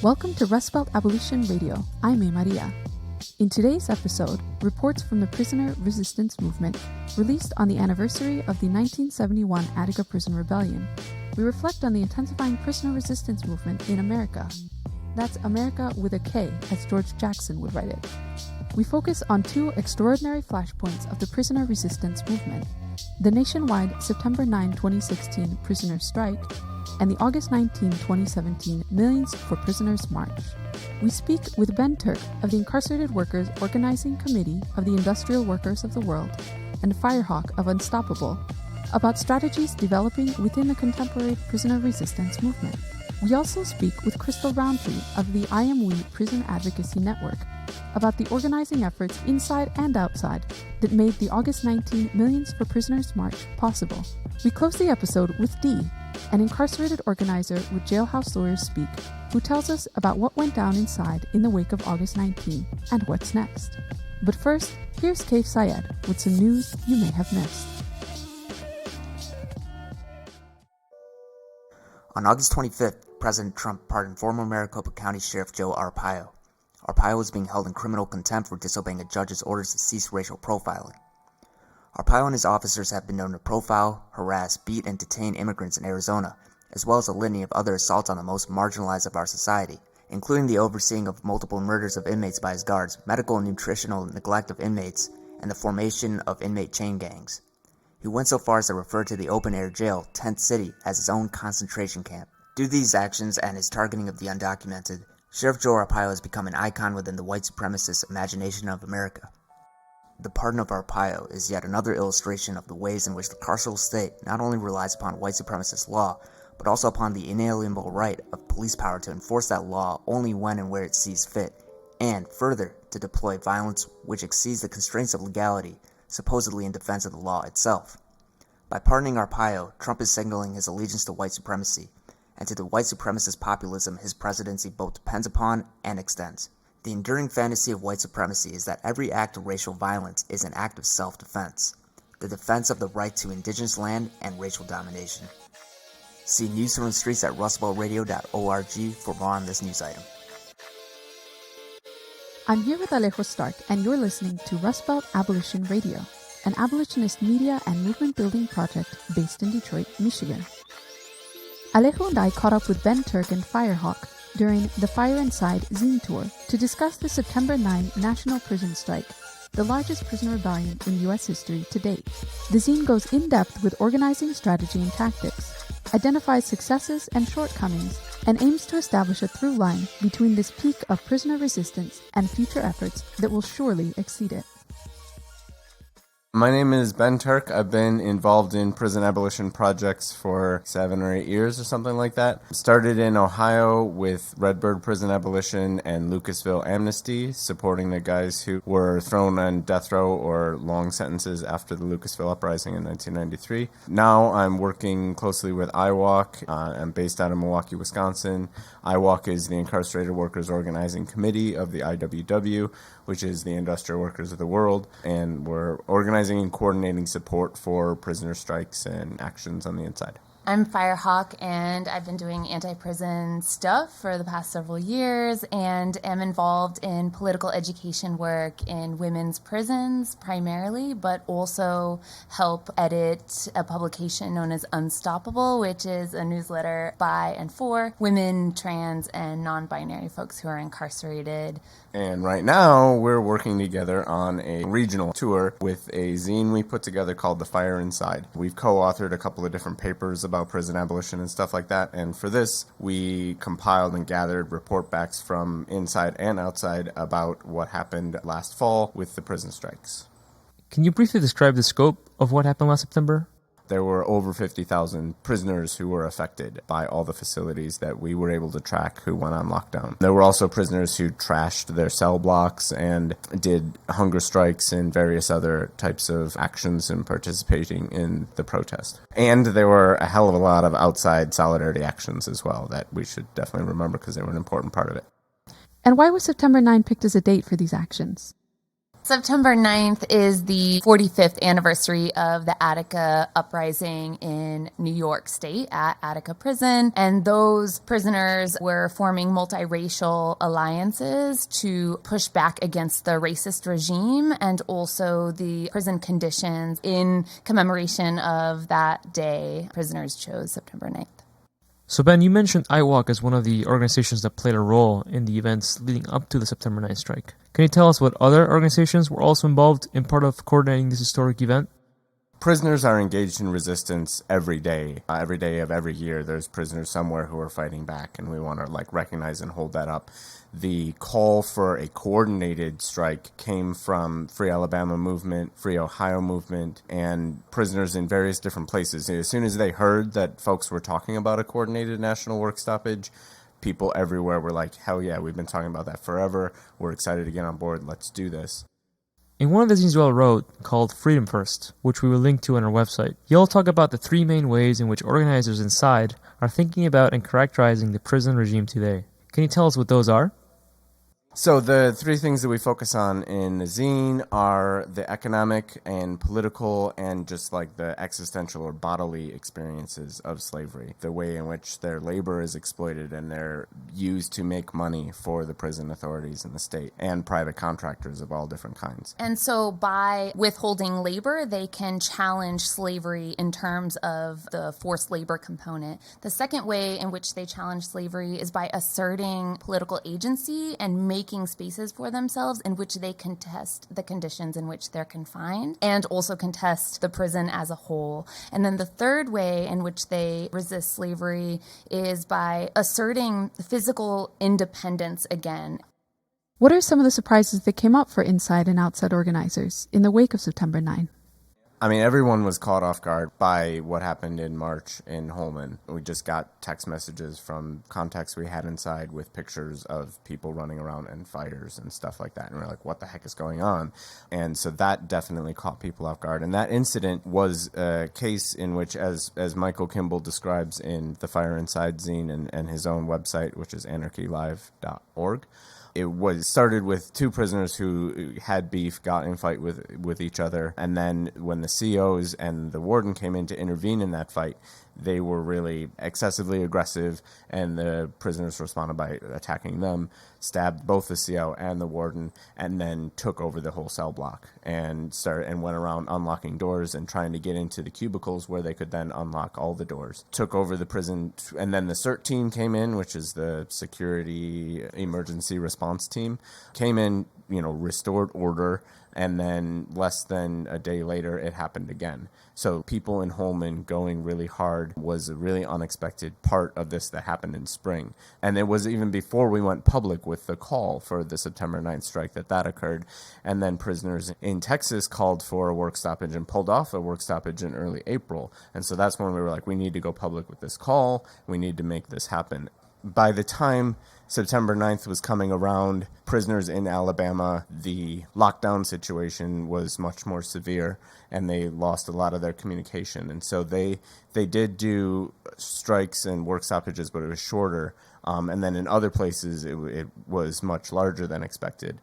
Welcome to Rustbelt Abolition Radio. I'm Maria. In today's episode, reports from the prisoner resistance movement released on the anniversary of the 1971 Attica Prison Rebellion. We reflect on the intensifying prisoner resistance movement in Amerika. That's Amerika with a K, as George Jackson would write it. We focus on two extraordinary flashpoints of the prisoner resistance movement: the nationwide September 9, 2016 prisoner strike and the August 19, 2017 Millions for Prisoners March. We speak with Ben Turk of the Incarcerated Workers Organizing Committee of the Industrial Workers of the World and Firehawk of Unstoppable about strategies developing within the contemporary prisoner resistance movement. We also speak with Krystal Rountree of the iamWE Prison Advocacy Network about the organizing efforts inside and outside that made the August 19 Millions for Prisoners March possible. We close the episode with Dee, an incarcerated organizer with Jailhouse Lawyers Speak, who tells us about what went down inside in the wake of August 19 and what's next. But first, here's Kaif Syed with some news you may have missed. On August 25th, President Trump pardoned former Maricopa County Sheriff Joe Arpaio. Arpaio was being held in criminal contempt for disobeying a judge's orders to cease racial profiling. Arpaio and his officers have been known to profile, harass, beat, and detain immigrants in Arizona, as well as a litany of other assaults on the most marginalized of our society, including the overseeing of multiple murders of inmates by his guards, medical and nutritional neglect of inmates, and the formation of inmate chain gangs. He went so far as to refer to the open-air jail, Tent City, as his own concentration camp. Due to these actions and his targeting of the undocumented, Sheriff Joe Arpaio has become an icon within the white supremacist imagination of America. The pardon of Arpaio is yet another illustration of the ways in which the carceral state not only relies upon white supremacist law, but also upon the inalienable right of police power to enforce that law only when and where it sees fit, and, further, to deploy violence which exceeds the constraints of legality, supposedly in defense of the law itself. By pardoning Arpaio, Trump is signaling his allegiance to white supremacy, and to the white supremacist populism his presidency both depends upon and extends. The enduring fantasy of white supremacy is that every act of racial violence is an act of self-defense, the defense of the right to indigenous land and racial domination. See news from the streets at rustbeltradio.org for more on this news item. I'm here with Alejo Stark, and you're listening to Rustbelt Abolition Radio, an abolitionist media and movement building project based in Detroit, Michigan. Alejo and I caught up with Ben Turk and Firehawk during the Fire Inside zine tour to discuss the September 9 National Prison Strike, the largest prison rebellion in U.S. history to date. The zine goes in-depth with organizing strategy and tactics, identifies successes and shortcomings, and aims to establish a through line between this peak of prisoner resistance and future efforts that will surely exceed it. My name is Ben Turk. I've been involved in prison abolition projects for 7 or 8 years or something like that. Started in Ohio with Redbird Prison Abolition and Lucasville Amnesty, supporting the guys who were thrown on death row or long sentences after the Lucasville Uprising in 1993. Now I'm working closely with iamWE. I'm based out of Milwaukee, Wisconsin. iamWE is the Incarcerated Workers Organizing Committee of the iamWE, which is the Industrial Workers of the World, and we're organizing and coordinating support for prisoner strikes and actions on the inside. I'm Firehawk, and I've been doing anti-prison stuff for the past several years and am involved in political education work in women's prisons primarily, but also help edit a publication known as Unstoppable, which is a newsletter by and for women, trans, and non-binary folks who are incarcerated. And right now, we're working together on a regional tour with a zine we put together called The Fire Inside. We've co-authored a couple of different papers about prison abolition and stuff like that, and for this, we compiled and gathered report backs from inside and outside about what happened last fall with the prison strikes. Can you briefly describe the scope of what happened last September? There were over 50,000 prisoners who were affected by all the facilities that we were able to track who went on lockdown. There were also prisoners who trashed their cell blocks and did hunger strikes and various other types of actions and participating in the protest. And there were a hell of a lot of outside solidarity actions as well that we should definitely remember because they were an important part of it. And why was September 9 picked as a date for these actions? September 9th is the 45th anniversary of the Attica uprising in New York State at Attica Prison. And those prisoners were forming multiracial alliances to push back against the racist regime and also the prison conditions. In commemoration of that day, prisoners chose September 9th. So Ben, you mentioned iamWE as one of the organizations that played a role in the events leading up to the September 9th strike. Can you tell us what other organizations were also involved in part of coordinating this historic event? Prisoners are engaged in resistance every day. Every day of every year, there's prisoners somewhere who are fighting back, and we want to recognize and hold that up. The call for a coordinated strike came from Free Alabama movement, Free Ohio movement, and prisoners in various different places. As soon as they heard that folks were talking about a coordinated national work stoppage, people everywhere were like, hell yeah, we've been talking about that forever. We're excited to get on board. Let's do this. In one of the zines you all wrote, called Freedom First, which we will link to on our website, you all talk about the three main ways in which organizers inside are thinking about and characterizing the prison regime today. Can you tell us what those are? So the three things that we focus on in the zine are the economic and political and just the existential or bodily experiences of slavery, the way in which their labor is exploited and they're used to make money for the prison authorities in the state and private contractors of all different kinds. And so by withholding labor, they can challenge slavery in terms of the forced labor component. The second way in which they challenge slavery is by asserting political agency and making spaces for themselves in which they contest the conditions in which they're confined and also contest the prison as a whole. And then the third way in which they resist slavery is by asserting physical independence again. What are some of the surprises that came up for inside and outside organizers in the wake of September 9? I mean, everyone was caught off guard by what happened in March in Holman. We just got text messages from contacts we had inside with pictures of people running around and fires and stuff like that. And we're like, what the heck is going on? And so that definitely caught people off guard. And that incident was a case in which, as Michael Kimball describes in the Fire Inside zine and his own website, which is anarchylive.org, it was started with two prisoners who had beef, got in a fight with each other, and then when the COs and the warden came in to intervene in that fight, they were really excessively aggressive, and the prisoners responded by attacking them, stabbed both the CO and the warden, and then took over the whole cell block and went around unlocking doors and trying to get into the cubicles where they could then unlock all the doors. Took over the prison, and then the CERT team came in, which is the Security Emergency Response Team, came in, restored order, and then less than a day later, it happened again. So people in Holman going really hard was a really unexpected part of this that happened in spring. And it was even before we went public with the call for the September 9th strike that occurred. And then prisoners in Texas called for a work stoppage and pulled off a work stoppage in early April. And so that's when we were like, we need to go public with this call. We need to make this happen. By the time September 9th was coming around, prisoners in Alabama, the lockdown situation was much more severe, and they lost a lot of their communication. And so they did do strikes and work stoppages, but it was shorter. And then in other places, it was much larger than expected.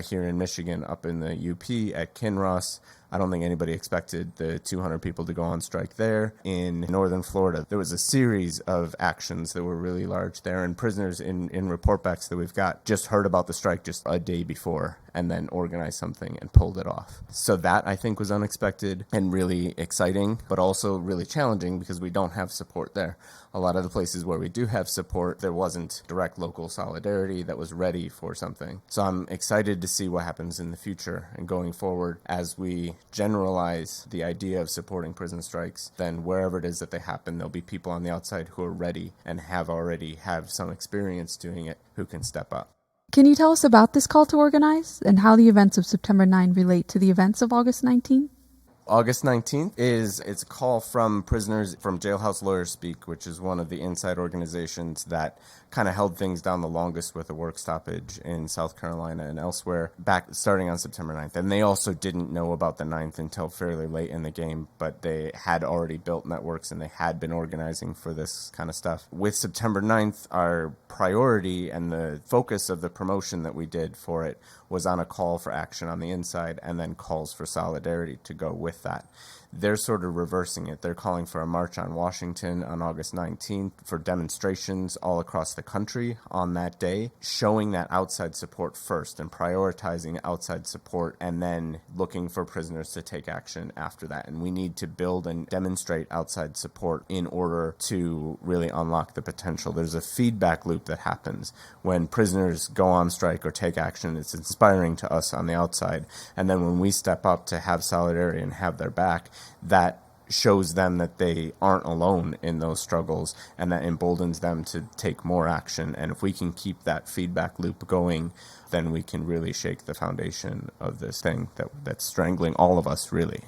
Here in Michigan, up in the UP at Kinross, I don't think anybody expected the 200 people to go on strike there. In northern Florida, there was a series of actions that were really large there, and prisoners in reportbacks that we've got just heard about the strike just a day before and then organized something and pulled it off. So that, I think, was unexpected and really exciting, but also really challenging because we don't have support there. A lot of the places where we do have support, there wasn't direct local solidarity that was ready for something. So I'm excited to see what happens in the future and going forward as we generalize the idea of supporting prison strikes. Then wherever it is that they happen, there'll be people on the outside who are ready and already have some experience doing it who can step up. Can you tell us about this call to organize and how the events of September 9 relate to the events of August 19? August 19th it's a call from prisoners from Jailhouse Lawyers Speak, which is one of the inside organizations that kind of held things down the longest with a work stoppage in South Carolina and elsewhere back starting on September 9th. And they also didn't know about the 9th until fairly late in the game, but they had already built networks and they had been organizing for this kind of stuff. With September 9th, our priority and the focus of the promotion that we did for it was on a call for action on the inside and then calls for solidarity to go with that. They're sort of reversing it. They're calling for a march on Washington on August 19th for demonstrations all across the country on that day, showing that outside support first and prioritizing outside support and then looking for prisoners to take action after that. And we need to build and demonstrate outside support in order to really unlock the potential. There's a feedback loop that happens when prisoners go on strike or take action. It's inspiring to us on the outside. And then when we step up to have solidarity and have their back, that shows them that they aren't alone in those struggles, and that emboldens them to take more action. And if we can keep that feedback loop going, then we can really shake the foundation of this thing that's strangling all of us, really.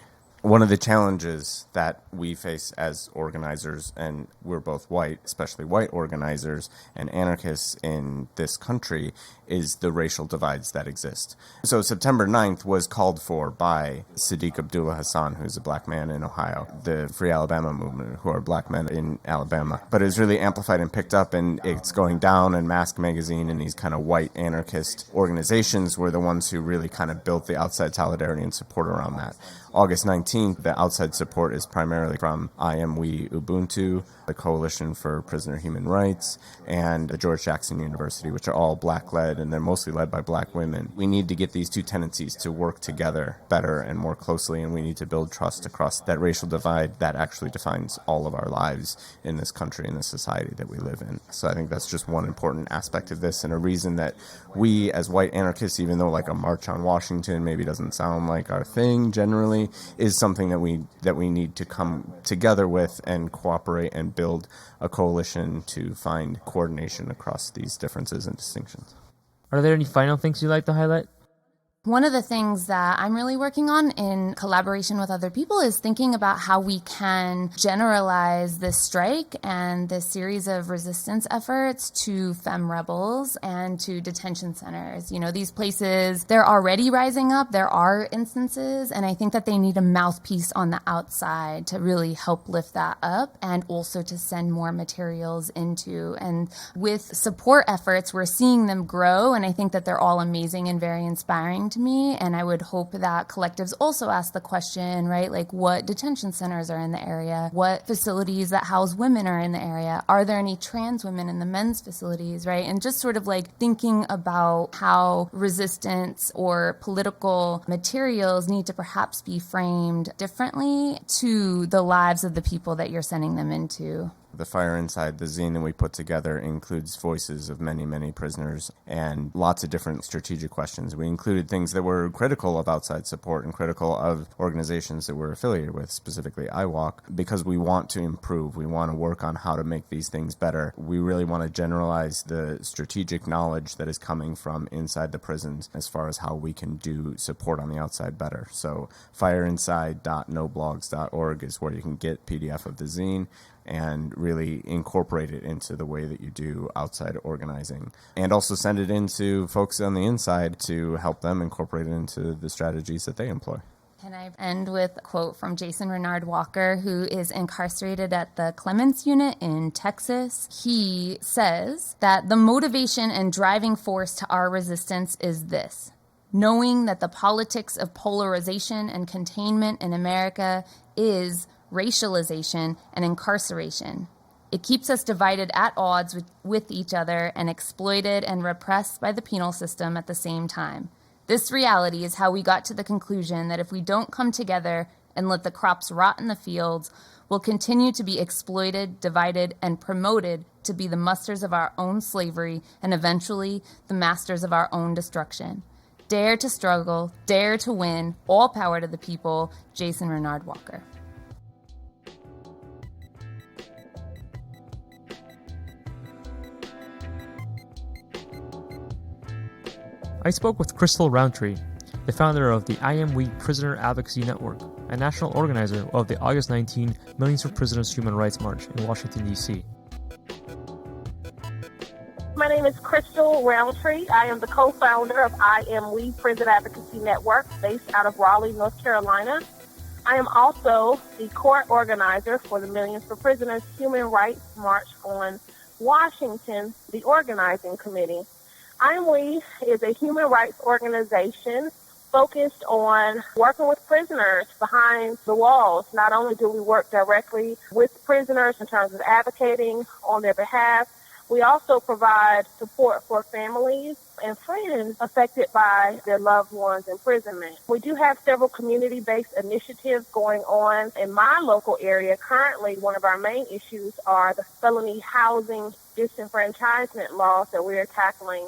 One of the challenges that we face as organizers, and we're both white, especially white organizers and anarchists in this country, is the racial divides that exist. So September 9th was called for by Sadiq Abdullah Hassan, who's a black man in Ohio, the Free Alabama movement, who are black men in Alabama. But it was really amplified and picked up, and it's going down, and Mask Magazine and these kind of white anarchist organizations were the ones who really kind of built the outside solidarity and support around that. August 19th, the outside support is primarily from iamWE Ubuntu, the Coalition for Prisoner Human Rights, and the George Jackson University, which are all black-led, and they're mostly led by black women. We need to get these two tendencies to work together better and more closely, and we need to build trust across that racial divide that actually defines all of our lives in this country and the society that we live in. So I think that's just one important aspect of this, and a reason that we, as white anarchists, even though like a march on Washington maybe doesn't sound like our thing generally, is something that we need to come together with and cooperate and build a coalition to find coordination across these differences and distinctions. Are there any final things you'd like to highlight? One of the things that I'm really working on in collaboration with other people is thinking about how we can generalize this strike and this series of resistance efforts to femme rebels and to detention centers. You know, these places, they're already rising up. There are instances, and I think that they need a mouthpiece on the outside to really help lift that up and also to send more materials into. And with support efforts, we're seeing them grow, and I think that they're all amazing and very inspiring to me, and I would hope that collectives also ask the question, right, like what detention centers are in the area, what facilities that house women are in the area, are there any trans women in the men's facilities, right, and just sort of like thinking about how resistance or political materials need to perhaps be framed differently to the lives of the people that you're sending them into. The Fire Inside, the zine that we put together, includes voices of many, many prisoners and lots of different strategic questions. We included things that were critical of outside support and critical of organizations that we're affiliated with, specifically iWalk, because we want to improve. We want to work on how to make these things better. We really want to generalize the strategic knowledge that is coming from inside the prisons as far as how we can do support on the outside better. So fireinside.noblogs.org is where you can get PDF of the zine and really incorporate it into the way that you do outside organizing. And also send it into folks on the inside to help them incorporate it into the strategies that they employ. Can I end with a quote from Jason Renard Walker, who is incarcerated at the Clements Unit in Texas? He says that the motivation and driving force to our resistance is this: knowing that the politics of polarization and containment in America is racialization and incarceration. It keeps us divided at odds with each other and exploited and repressed by the penal system at the same time. This reality is how we got to the conclusion that if we don't come together and let the crops rot in the fields, we'll continue to be exploited, divided, and promoted to be the masters of our own slavery and eventually the masters of our own destruction. Dare to struggle, dare to win, all power to the people. Jason Renard Walker. I spoke with Krystal Rountree, the founder of the iamWE Prisoner Advocacy Network. a national organizer of the August 19 Millions for Prisoners Human Rights March in Washington, D.C. My name is Krystal Rountree. I am the co-founder of iamWE Prison Advocacy Network based out of Raleigh, North Carolina. I am also the court organizer for the Millions for Prisoners Human Rights March on Washington, the organizing committee. iamWE is a human rights organization focused on working with prisoners behind the walls. Not only do we work directly with prisoners in terms of advocating on their behalf, we also provide support for families and friends affected by their loved ones' imprisonment. We do have several community-based initiatives going on in my local area. Currently, one of our main issues are the felony housing disenfranchisement laws that we are tackling.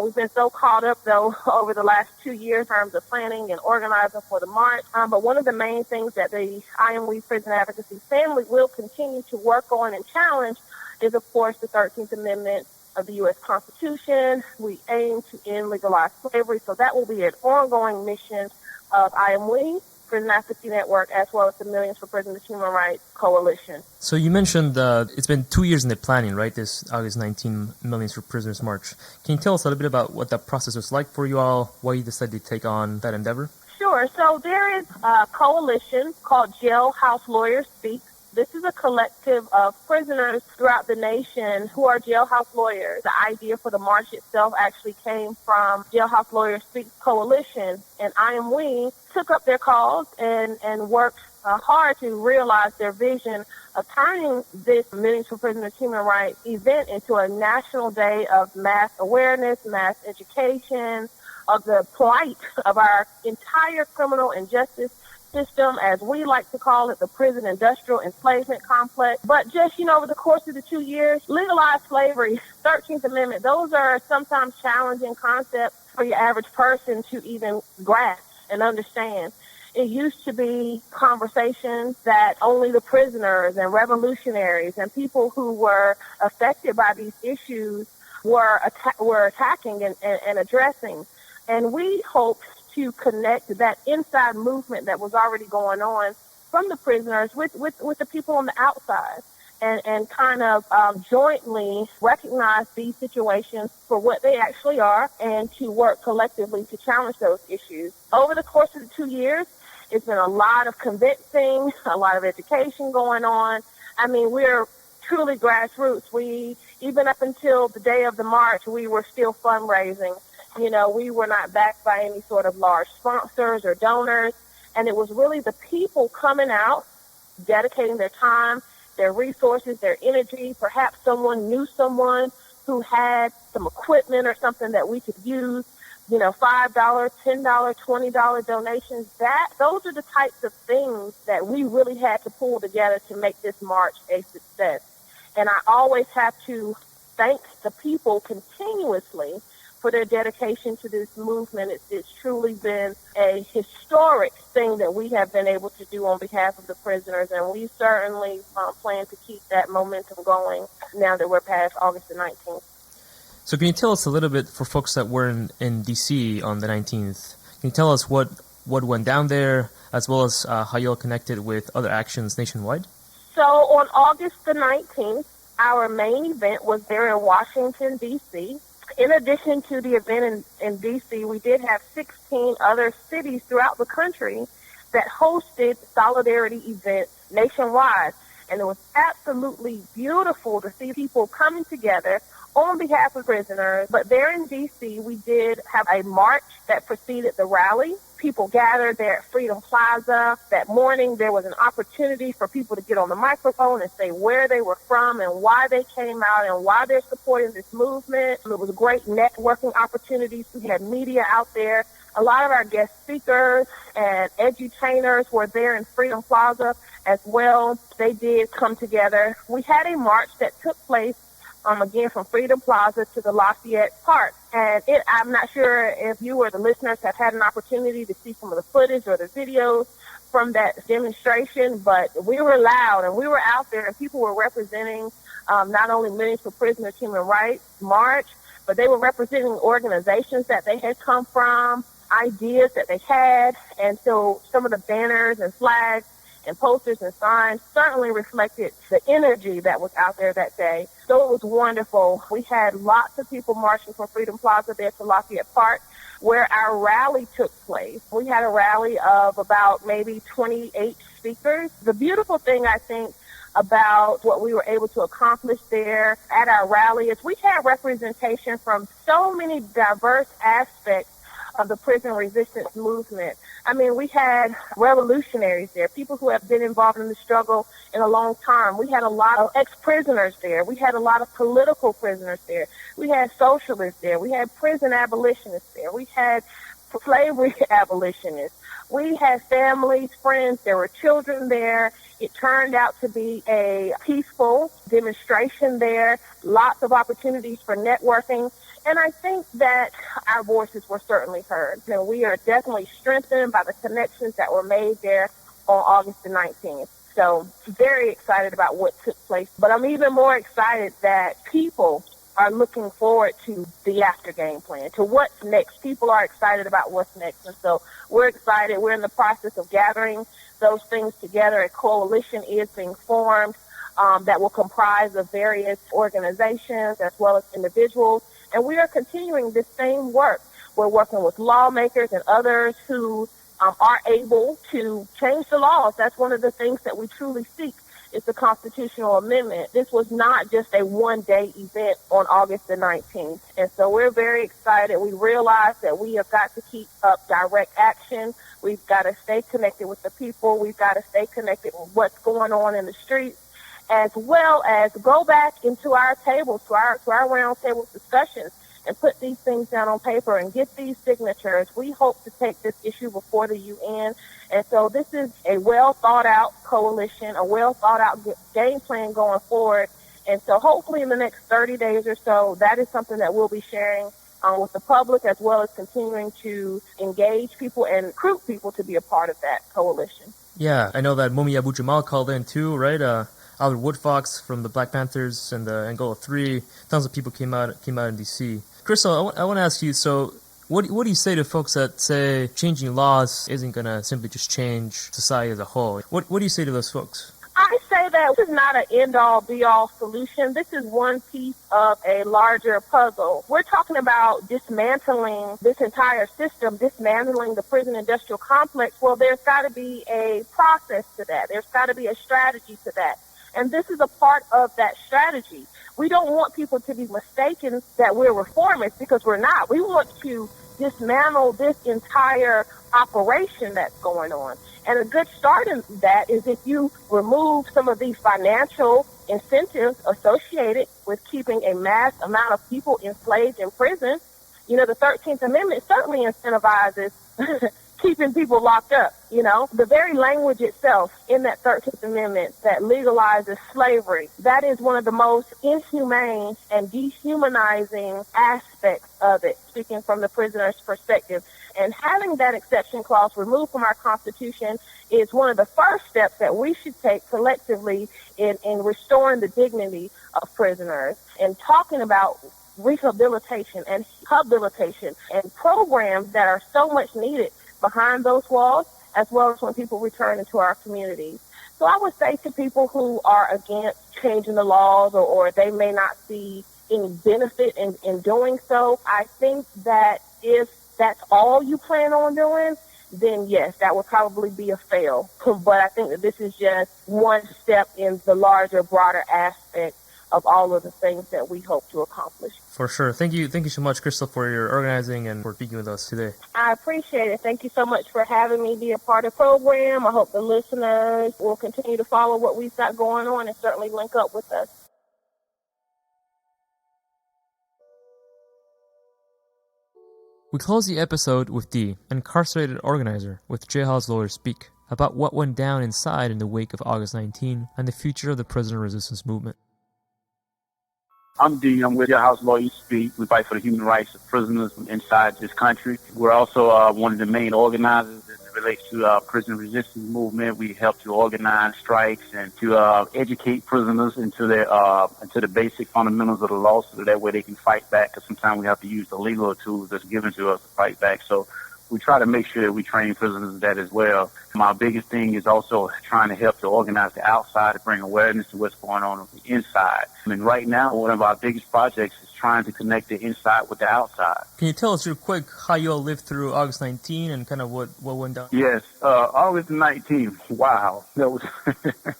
We've been so caught up, though, over the last 2 years in terms of planning and organizing for the march. But one of the main things that the iamWE Prison Advocacy family will continue to work on and challenge is, of course, the 13th Amendment of the U.S. Constitution. We aim to end legalized slavery, so that will be an ongoing mission of iamWE Prison Advocacy Network, as well as the Millions for Prisoners Human Rights Coalition. So you mentioned it's been 2 years in the planning, right, this August 19 Millions for Prisoners March. Can you tell us a little bit about what that process was like for you all, why you decided to take on that endeavor? Sure. So there is a coalition called Jailhouse Lawyers Speak. This is a collective of prisoners throughout the nation who are jailhouse lawyers. The idea for the march itself actually came from Jailhouse Lawyers Speak Coalition, and iamWE took up their cause and worked hard to realize their vision of turning this Millions for Prisoners Human Rights event into a national day of mass awareness, mass education, of the plight of our entire criminal and justice system, as we like to call it, the prison industrial enslavement complex. But just, over the course of the 2 years, legalized slavery, 13th Amendment, those are sometimes challenging concepts for your average person to even grasp and understand. It used to be conversations that only the prisoners and revolutionaries and people who were affected by these issues were attacking and addressing. And we hoped to connect that inside movement that was already going on from the prisoners with the people on the outside, and kind of jointly recognize these situations for what they actually are, and to work collectively to challenge those issues. Over the course of the 2 years, it's been a lot of convincing, a lot of education going on. I mean, we're truly grassroots. Even up until the day of the march, we were still fundraising. We were not backed by any sort of large sponsors or donors, and it was really the people coming out, dedicating their time, their resources, their energy. Perhaps someone knew someone who had some equipment or something that we could use, $5, $10, $20 donations. Those are the types of things that we really had to pull together to make this march a success. And I always have to thank the people continuously for their dedication to this movement. It's truly been a historic thing that we have been able to do on behalf of the prisoners, and we certainly plan to keep that momentum going now that we're past August the 19th. So can you tell us a little bit, for folks that were in D.C. on the 19th, can you tell us what went down there, as well as how you all connected with other actions nationwide? So on August the 19th, our main event was there in Washington, D.C. In addition to the event in D.C., we did have 16 other cities throughout the country that hosted solidarity events nationwide. And it was absolutely beautiful to see people coming together on behalf of prisoners. But there in D.C., we did have a march that preceded the rally. People gathered there at Freedom Plaza. That morning, there was an opportunity for people to get on the microphone and say where they were from and why they came out and why they're supporting this movement. It was great networking opportunities. We had media out there. A lot of our guest speakers and edutainers were there in Freedom Plaza as well. They did come together. We had a march that took place again, from Freedom Plaza to the Lafayette Park. And I'm not sure if you or the listeners have had an opportunity to see some of the footage or the videos from that demonstration, but we were loud and we were out there, and people were representing not only Millions for Prisoners Human Rights March, but they were representing organizations that they had come from. ideas that they had. And so some of the banners and flags and posters and signs certainly reflected the energy that was out there that day. So it was wonderful. We had lots of people marching from Freedom Plaza there to Lafayette Park, where our rally took place. We had a rally of about maybe 28 speakers. The beautiful thing, I think, about what we were able to accomplish there at our rally is we had representation from so many diverse aspects of the prison resistance movement. I mean, we had revolutionaries there, people who have been involved in the struggle in a long time. We had a lot of ex-prisoners there. We had a lot of political prisoners there. We had socialists there. We had prison abolitionists there. We had slavery abolitionists. We had families, friends. There were children there. It turned out to be a peaceful demonstration there, lots of opportunities for networking. And I think that our voices were certainly heard. And we are definitely strengthened by the connections that were made there on August the 19th. So very excited about what took place. But I'm even more excited that people are looking forward to the after game plan, to what's next. People are excited about what's next. And so we're excited. We're in the process of gathering those things together. A coalition is being formed that will comprise of various organizations as well as individuals. And we are continuing this same work. We're working with lawmakers and others who are able to change the laws. That's one of the things that we truly seek. It's a constitutional amendment. This was not just a one-day event on August the 19th. And so we're very excited. We realize that we have got to keep up direct action. We've got to stay connected with the people. We've got to stay connected with what's going on in the streets, as well as go back into our tables, to our round table discussions, and put these things down on paper and get these signatures. We hope to take this issue before the UN. And so this is a well-thought-out coalition, a well-thought-out game plan going forward. And so hopefully in the next 30 days or so, that is something that we'll be sharing with the public, as well as continuing to engage people and recruit people to be a part of that coalition. Yeah, I know that Mumia Abu Jamal called in too, right? Albert Woodfox from the Black Panthers and the Angola 3. Tons of people came out in D.C. Krystal, I want to ask you, so what do you say to folks that say changing laws isn't going to simply just change society as a whole? What do you say to those folks? I say that this is not an end-all, be-all solution. This is one piece of a larger puzzle. We're talking about dismantling this entire system, dismantling the prison industrial complex. Well, there's got to be a process to that. There's got to be a strategy to that. And this is a part of that strategy. We don't want people to be mistaken that we're reformists, because we're not. We want to dismantle this entire operation that's going on. And a good start in that is if you remove some of these financial incentives associated with keeping a mass amount of people enslaved in prison. You know, the 13th Amendment certainly incentivizes keeping people locked up, you know. The very language itself in that 13th Amendment that legalizes slavery, that is one of the most inhumane and dehumanizing aspects of it, speaking from the prisoner's perspective. And having that exception clause removed from our Constitution is one of the first steps that we should take collectively in restoring the dignity of prisoners and talking about rehabilitation and habilitation and programs that are so much needed behind those walls, as well as when people return into our communities. So I would say to people who are against changing the laws, or they may not see any benefit in doing so, I think that if that's all you plan on doing, then yes, that would probably be a fail. But I think that this is just one step in the larger, broader aspect of all of the things that we hope to accomplish. For sure. Thank you so much, Krystal, for your organizing and for speaking with us today. I appreciate it. Thank you so much for having me be a part of the program. I hope the listeners will continue to follow what we've got going on and certainly link up with us. We close the episode with Dee, an incarcerated organizer with Jailhouse Lawyers Speak, about what went down inside in the wake of August 19 and the future of the prisoner resistance movement. I'm Dee. I'm with Jailhouse Lawyers Speak. We fight for the human rights of prisoners inside this country. We're also one of the main organizers as it relates to prison resistance movement. We help to organize strikes and to educate prisoners into the basic fundamentals of the law, so that way they can fight back. Because sometimes we have to use the legal tools that's given to us to fight back. So we try to make sure that we train prisoners in that as well. My biggest thing is also trying to help to organize the outside to bring awareness to what's going on the inside. I mean, right now, one of our biggest projects is trying to connect the inside with the outside. Can you tell us real quick how you all lived through August 19 and kind of what went down? Yes, August 19th, wow. That was,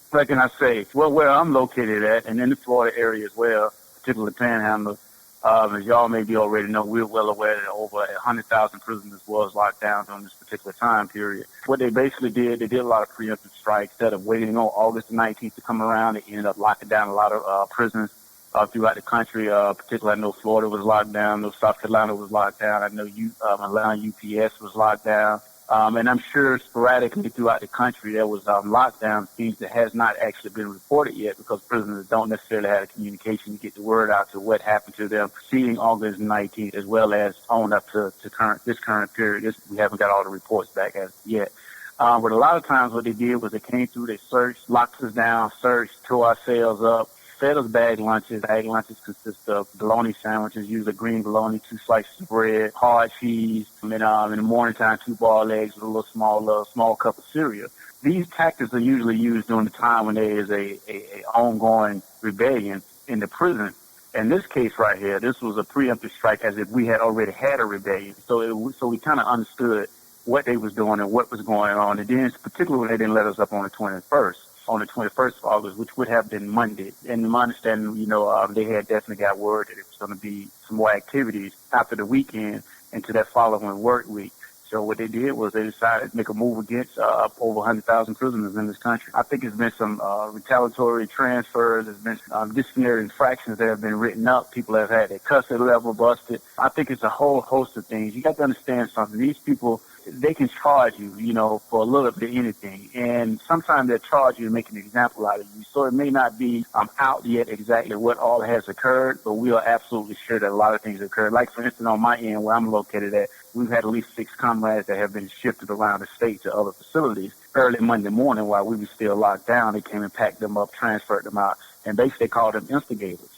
what can I say? Well, where I'm located at, and in the Florida area as well, particularly Panhandle, as y'all maybe already know, we're well aware that over 100,000 prisoners was locked down during this particular time period. What they basically did, they did a lot of preemptive strikes. Instead of waiting on August 19th to come around, they ended up locking down a lot of prisons throughout the country. Particularly, I know Florida was locked down. I know South Carolina was locked down. I know Atlanta UPS was locked down. And I'm sure sporadically throughout the country there was lockdown things that has not actually been reported yet because prisoners don't necessarily have the communication to get the word out to what happened to them preceding August 19th as well as on up to this current period. We haven't got all the reports back as yet. But a lot of times what they did was they came through, they searched, locked us down, searched, tore our cells up, fed us bag lunches. Bag lunches consist of bologna sandwiches, usually green bologna, 2 slices of bread, hard cheese, and in the morning time, 2 boiled eggs with a little small cup of cereal. These tactics are usually used during the time when there is a ongoing rebellion in the prison. In this case right here, this was a preemptive strike as if we had already had a rebellion. So we kind of understood what they was doing and what was going on. And then particularly when they didn't let us up on the 21st. On the 21st of August, which would have been Monday. And my understanding, they had definitely got word that it was going to be some more activities after the weekend into that following work week. So what they did was they decided to make a move against over 100,000 prisoners in this country. I think there's been some retaliatory transfers. There's been disciplinary infractions that have been written up. People have had their custody level busted. I think it's a whole host of things. You got to understand something. These people, they can charge you, for a little bit of anything. And sometimes they charge you to make an example out of you. So it may not be out yet exactly what all has occurred, but we are absolutely sure that a lot of things occurred. Like, for instance, on my end, where I'm located at, we've had at least 6 comrades that have been shifted around the state to other facilities. Early Monday morning, while we were still locked down, they came and packed them up, transferred them out, and basically called them instigators,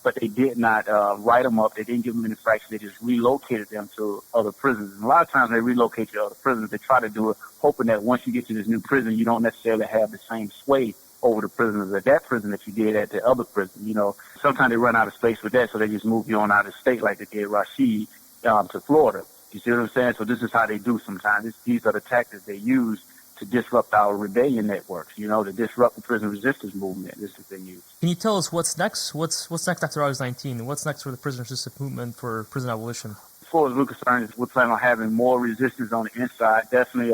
But they did not write them up. They didn't give them an infraction. They just relocated them to other prisons. And a lot of times they relocate you to other prisons. They try to do it hoping that once you get to this new prison, you don't necessarily have the same sway over the prisoners at that prison that you did at the other prison. Sometimes they run out of space with that, so they just move you on out of state like they did Rashid to Florida. You see what I'm saying? So this is how they do sometimes. These are the tactics they use to disrupt our rebellion networks, to disrupt the prison resistance movement. This is what they use. Can you tell us what's next? What's next after August 19? What's next for the prison resistance movement for prison abolition? As far as we're concerned, we're planning on having more resistance on the inside. Definitely,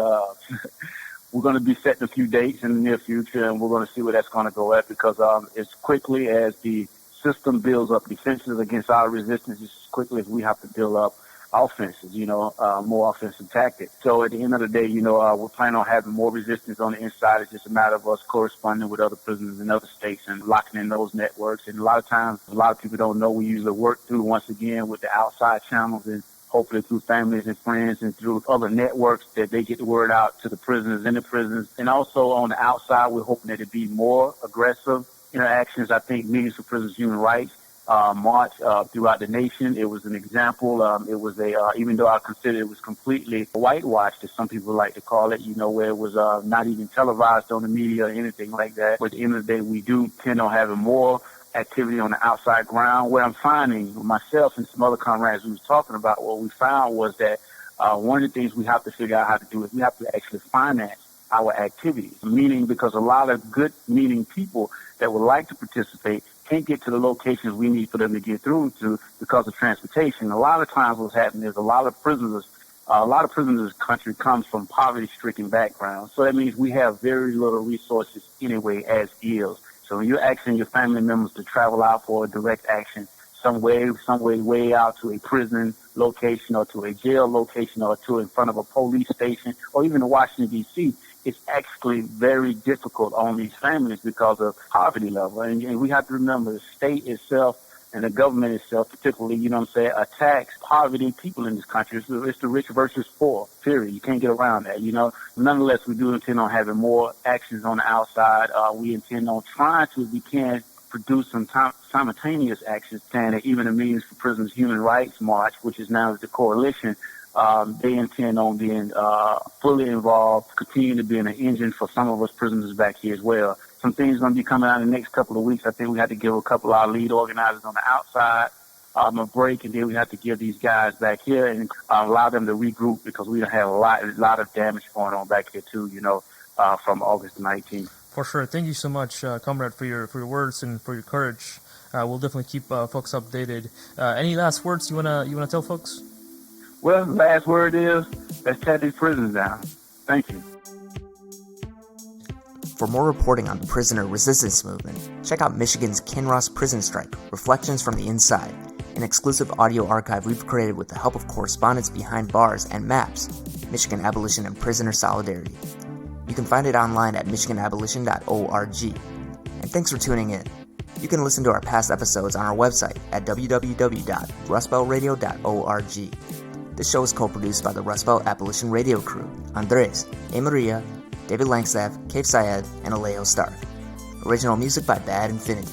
we're going to be setting a few dates in the near future, and we're going to see where that's going to go at because as quickly as the system builds up defenses against our resistance, as quickly as we have to build up offenses, more offensive tactics. So at the end of the day, we're planning on having more resistance on the inside. It's just a matter of us corresponding with other prisoners in other states and locking in those networks. And a lot of times, a lot of people don't know we usually work through, once again, with the outside channels and hopefully through families and friends and through other networks that they get the word out to the prisoners in the prisons. And also on the outside, we're hoping that it be more aggressive interactions. I think Meetings for Prisoners' Human Rights march throughout the nation. It was an example. It was even though I consider it was completely whitewashed, as some people like to call it, where it was not even televised on the media or anything like that. But at the end of the day, we do tend on having more activity on the outside ground. What I'm finding, myself and some other comrades we was talking about, what we found was that one of the things we have to figure out how to do is we have to actually finance our activities, meaning because a lot of good-meaning people that would like to participate can't get to the locations we need for them to get through to because of transportation. A lot of times what's happening is a lot of prisoners in this country comes from poverty-stricken backgrounds. So that means we have very little resources anyway as is. So when you're asking your family members to travel out for a direct action, some way out to a prison location or to a jail location or to in front of a police station or even to Washington, D.C., it's actually very difficult on these families because of poverty level. And we have to remember the state itself and the government itself, particularly, attacks poverty people in this country. It's the rich versus poor, period. You can't get around that, Nonetheless, we do intend on having more actions on the outside. We intend on trying to, if we can, produce some simultaneous actions, and even the Meetings for Prisoners' Human Rights March, which is now the coalition, They intend on being fully involved, continue to be an engine for some of us prisoners back here as well. Some things going to be coming out in the next couple of weeks. I think we have to give a couple of our lead organizers on the outside a break, and then we have to give these guys back here and allow them to regroup, because we have a lot of damage going on back here too, from August 19th. For sure. Thank you so much, comrade, for your words and for your courage. We'll definitely keep folks updated. Any last words you wanna tell folks? Well, the last word is, let's tear these prisons down. Thank you. For more reporting on the prisoner resistance movement, check out Michigan's Kinross Prison Strike, Reflections from the Inside, an exclusive audio archive we've created with the help of correspondents behind bars and MAPS, Michigan Abolition and Prisoner Solidarity. You can find it online at michiganabolition.org. And thanks for tuning in. You can listen to our past episodes on our website at www.rustbeltradio.org. This show is co-produced by the Rustbelt Abolition Radio crew, Andres, Maria, David Langstaff, Cave Syed, and Alejo Stark. Original music by Bad Infinity.